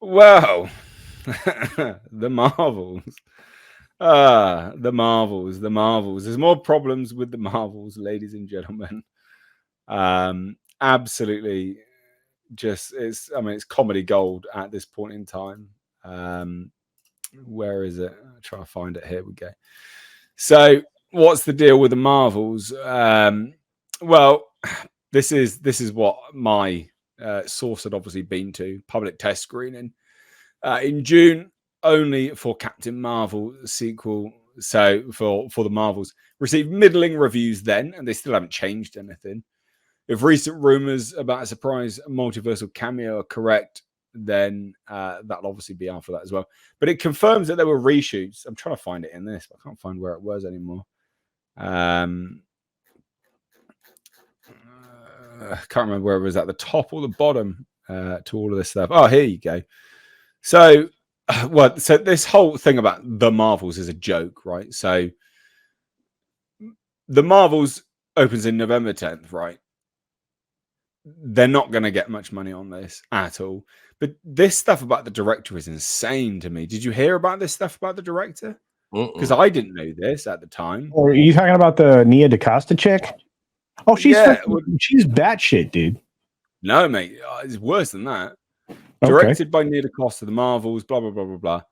Well, the Marvels. The Marvels, the Marvels. There's more problems with the Marvels, ladies and gentlemen. Absolutely, just it's comedy gold at this point in time. Where is it? I'll try to find it. Here we go. So, what's the deal with the Marvels? Well, this is what my source had obviously been to public test screening in June, only for Captain Marvel sequel. So for the Marvels, received middling reviews then, and they still haven't changed anything. If recent rumors about a surprise multiversal cameo are correct, then that'll obviously be after that as well. But it confirms that there were reshoots. I'm trying to find it in this, but I can't find where it was anymore. I can't remember where it was, at the top or the bottom to all of this stuff. Oh, here you go. So this whole thing about the Marvels is a joke, right? So the Marvels opens in November 10th, right? They're not going to get much money on this at all. But this stuff about the director is insane to me. Did you hear about this stuff about the director? Because I didn't know this at the time. Or are you talking about the Nia DaCosta chick? Oh, she's batshit, dude. No, mate, it's worse than that. Directed by Nia DaCosta, the Marvels, blah blah blah blah blah.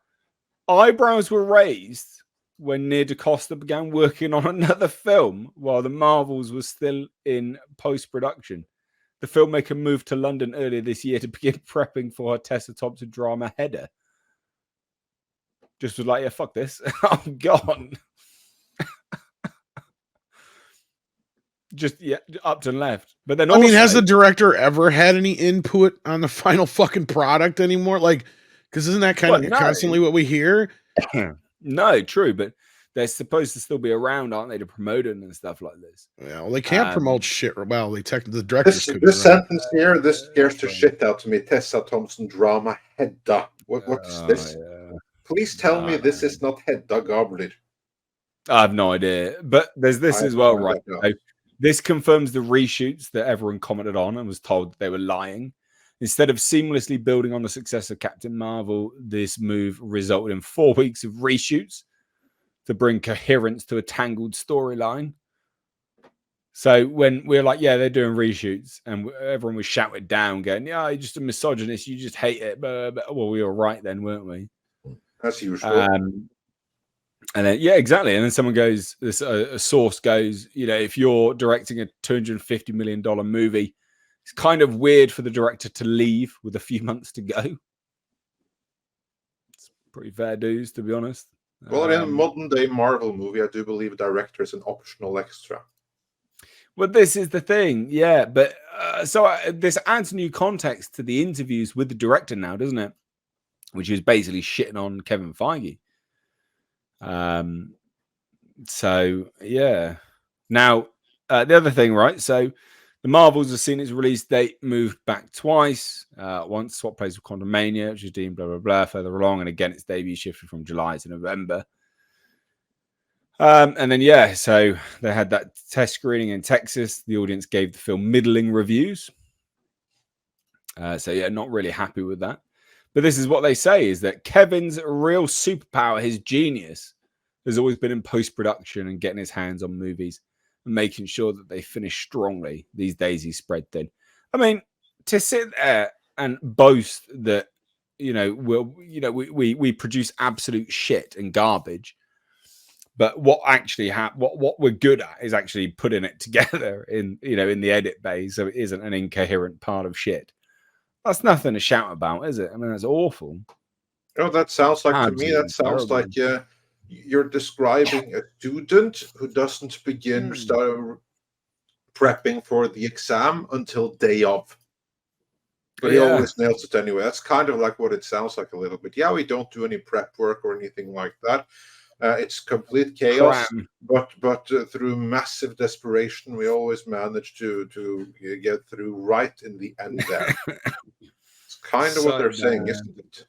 Eyebrows were raised when Nia DaCosta began working on another film while the Marvels was still in post-production. The filmmaker moved to London earlier this year to begin prepping for her Tessa Thompson drama Heather. Just was like, yeah, fuck this. I'm gone. Just up and left. But then has the director ever had any input on the final fucking product anymore? Like, because isn't that constantly what we hear? No, true, but they're supposed to still be around, aren't they, to promote it and stuff like this? Yeah, well, they can't promote shit. Well, the directors. This sentence here, this scares the shit out of me. Tessa Thompson drama Hedda. What's this? Yeah. Please tell me this is not Hedda Gabler. I have no idea, but there's this as well, right? So this confirms the reshoots that everyone commented on and was told that they were lying. Instead of seamlessly building on the success of Captain Marvel, this move resulted in 4 weeks of reshoots to bring coherence to a tangled storyline. So when we're like, yeah, they're doing reshoots, and everyone was shouted down, going, yeah, you're just a misogynist, you just hate it. But well, we were right then, weren't we? As usual. And then, yeah, exactly. And then someone goes, a source goes, if you're directing a $250 million movie, it's kind of weird for the director to leave with a few months to go. It's pretty fair dues, to be honest. Well, in a modern day Marvel movie, I do believe a director is an optional extra. Well, this is the thing. Yeah. But this adds new context to the interviews with the director now, doesn't it? Which is basically shitting on Kevin Feige. So yeah. Now the other thing, right? So the Marvels have seen its release date moved back twice. Once swap place with Quantumania, which is deemed blah blah blah further along, and again its debut shifted from July to November. And then so they had that test screening in Texas. The audience gave the film middling reviews. So not really happy with that. But this is what they say, is that Kevin's real superpower, his genius, has always been in post-production and getting his hands on movies and making sure that they finish strongly. These days he's spread thin. I mean, to sit there and boast that, we produce absolute shit and garbage, but what actually what we're good at is actually putting it together in the edit bay, so it isn't an incoherent part of shit. That's nothing to shout about, is it? I mean, that's awful. Oh, that sounds like, to me, that sounds like you're describing a student who doesn't begin start prepping for the exam until day of. But he always nails it anyway. That's kind of like what it sounds like a little bit. Yeah, we don't do any prep work or anything like that. It's complete chaos, but through massive desperation, we always manage to get through right in the end there. It's kind of what they're saying, isn't it?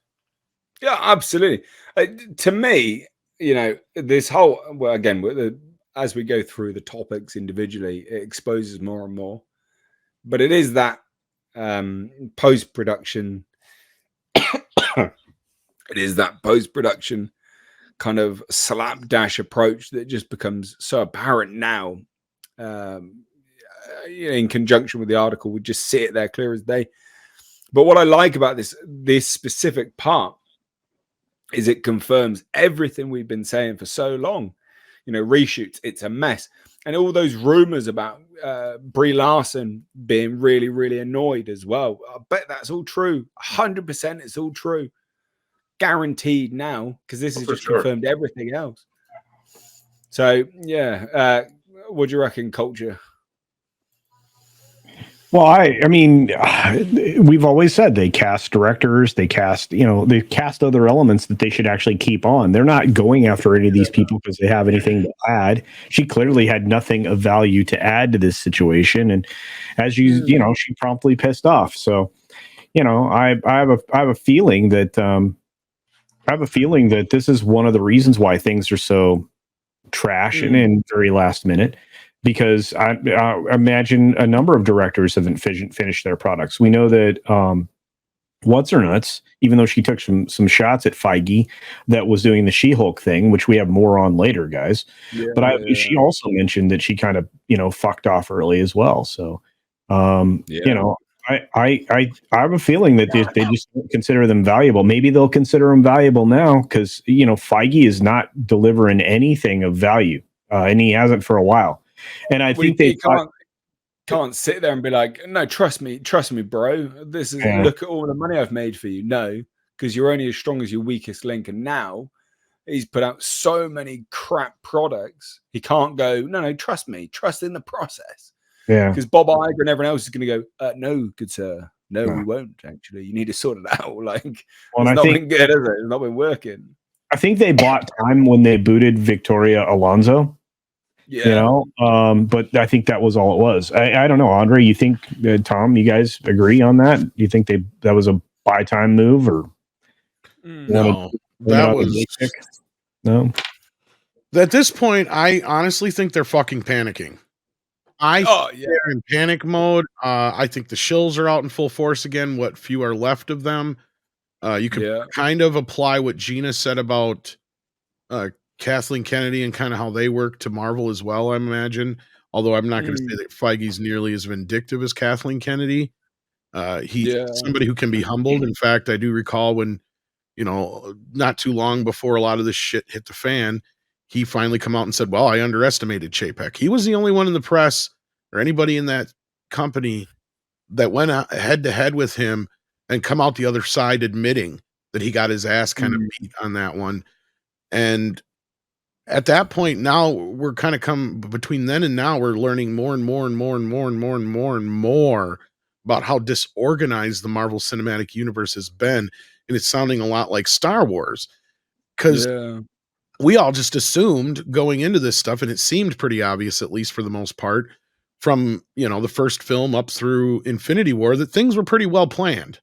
Yeah, absolutely. To me, this whole, well, again, as we go through the topics individually, it exposes more and more. But it is that post-production It is that post-production kind of slapdash approach that just becomes so apparent now. In conjunction with the article, we just see it there clear as day. But what I like about this specific part is it confirms everything we've been saying for so long. Reshoots, it's a mess. And all those rumors about Brie Larson being really, really annoyed as well. I bet that's all true. 100% it's all true. Guaranteed now, because this has just confirmed everything else. So, yeah. What do you reckon, Culture? Well, I mean, we've always said they cast directors, they cast other elements that they should actually keep on. They're not going after any of these people because they have anything to add. She clearly had nothing of value to add to this situation, and as she promptly pissed off. So, I have a feeling that this is one of the reasons why things are so trash and very last minute. Because I imagine a number of directors haven't finished their products. We know that What's Her Nuts, even though she took some shots at Feige, that was doing the She-Hulk thing, which we have more on later, guys. She also mentioned that she kind of fucked off early as well. So I have a feeling that they just don't consider them valuable. Maybe they'll consider them valuable now because Feige is not delivering anything of value, and he hasn't for a while. And I think they can't sit there and be like, no, trust me, bro. This is look at all the money I've made for you. No, because you're only as strong as your weakest link. And now he's put out so many crap products. He can't go, no, trust me, trust in the process. Yeah. Because Bob Iger and everyone else is going to go, no, good sir. No, we won't actually. You need to sort it out. It's not been good, is it? It's not been working. I think they bought time when they booted Victoria Alonso. Yeah. But I think that was all it was. I don't know, Andre. You think, Tom? You guys agree on that? You think that was a buy time move, or no? That was no. At this point, I honestly think they're fucking panicking. They're in panic mode. I think the shills are out in full force again. What few are left of them? You can kind of apply what Gina said about Kathleen Kennedy and kind of how they work to Marvel as well, I imagine. Although I'm not going to say that Feige's nearly as vindictive as Kathleen Kennedy. He's somebody who can be humbled. In fact, I do recall when, not too long before a lot of this shit hit the fan, he finally come out and said, well, I underestimated Chapek. He was the only one in the press or anybody in that company that went head to head with him and come out the other side admitting that he got his ass kind of beat on that one. And at that point, now we're kind of between then and now, we're learning more and more and more and more and more and more and more about how disorganized the Marvel Cinematic Universe has been. And it's sounding a lot like Star Wars, because we all just assumed going into this stuff, and it seemed pretty obvious, at least for the most part, from, the first film up through Infinity War, that things were pretty well planned.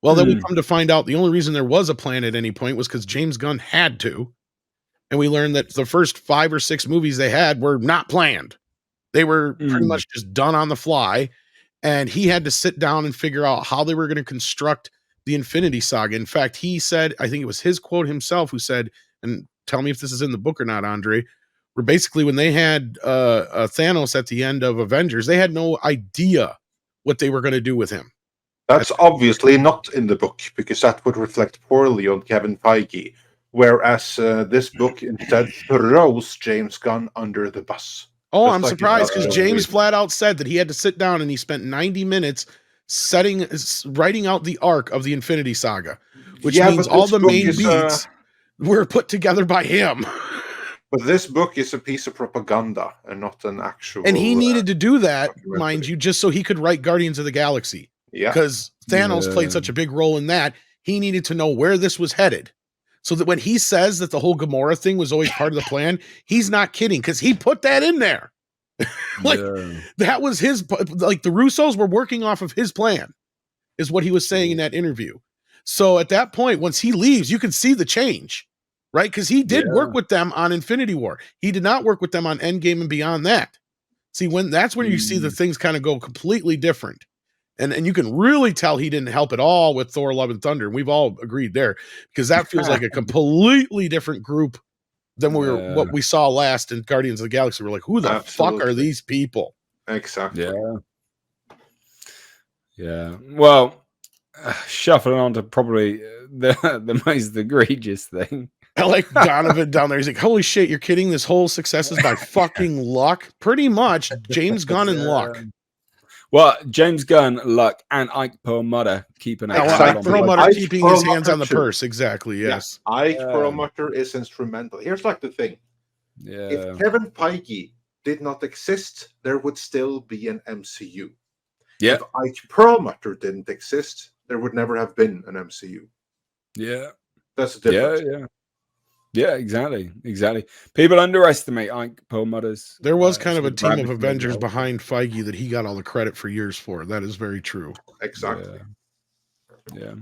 Well, then we come to find out the only reason there was a plan at any point was because James Gunn had to. And we learned that the first 5 or 6 movies they had were not planned. They were pretty much just done on the fly. And he had to sit down and figure out how they were going to construct the Infinity Saga. In fact, he said, I think it was his quote himself who said, and tell me if this is in the book or not, Andre, where basically when they had Thanos at the end of Avengers, they had no idea what they were going to do with him. That's obviously not in the book, because that would reflect poorly on Kevin Feige. Whereas this book instead throws James Gunn under the bus. Oh, I'm surprised, because James flat out said that he had to sit down and he spent 90 minutes writing out the arc of the Infinity Saga, which means all the main beats were put together by him. But this book is a piece of propaganda and not an actual. And he needed to do that, mind you, just so he could write Guardians of the Galaxy. Yeah, because Thanos played such a big role in that. He needed to know where this was headed. So that when he says that the whole Gamora thing was always part of the plan, he's not kidding, because he put that in there. That was his, the Russos were working off of his plan, is what he was saying in that interview. So at that point, once he leaves, you can see the change, right? Because he did work with them on Infinity War. He did not work with them on Endgame and beyond that. See, that's when you see the things kind of go completely different. And you can really tell he didn't help at all with Thor: Love and Thunder. And we've all agreed there because that feels like a completely different group than what we saw last in Guardians of the Galaxy. We're like, who the fuck are these people? Exactly. Yeah. Well, shuffling on to probably the most egregious thing. I like Donovan down there. He's like, holy shit, you're kidding? This whole success is by fucking luck? Pretty much. James Gunn and luck. Well, James Gunn, luck, and Ike Perlmutter keeping it. Ike Perlmutter keeping his hands on the purse. Exactly, yes. Yeah. Ike Perlmutter is instrumental. Here's like the thing. Yeah. If Kevin Feige did not exist, there would still be an MCU. Yeah. If Ike Perlmutter didn't exist, there would never have been an MCU. Yeah. That's the difference. Yeah, exactly. People underestimate Ike Perlmutter's. There was kind of a team of Avengers behind Feige that he got all the credit for years for. That is very true. Exactly. Yeah.